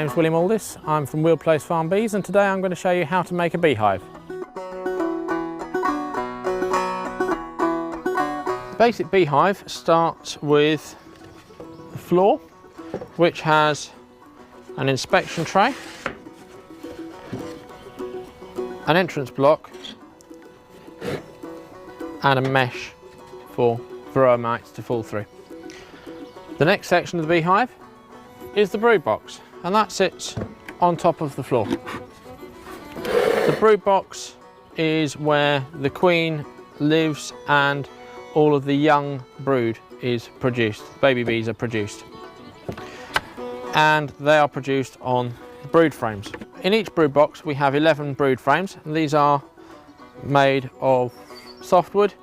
name's William Aldis. I'm from Weald Place Farm Bees, and today I'm going to show you how to make a beehive. The basic beehive starts with the floor, which has an inspection tray, an entrance block and a mesh for varroa mites to fall through. The next section of the beehive is the brood box, and that sits on top of the floor. The brood box is where the queen lives and all of the young brood is produced. Baby bees are produced, and they are produced on brood frames. In each brood box we have 11 brood frames, and these are made of softwood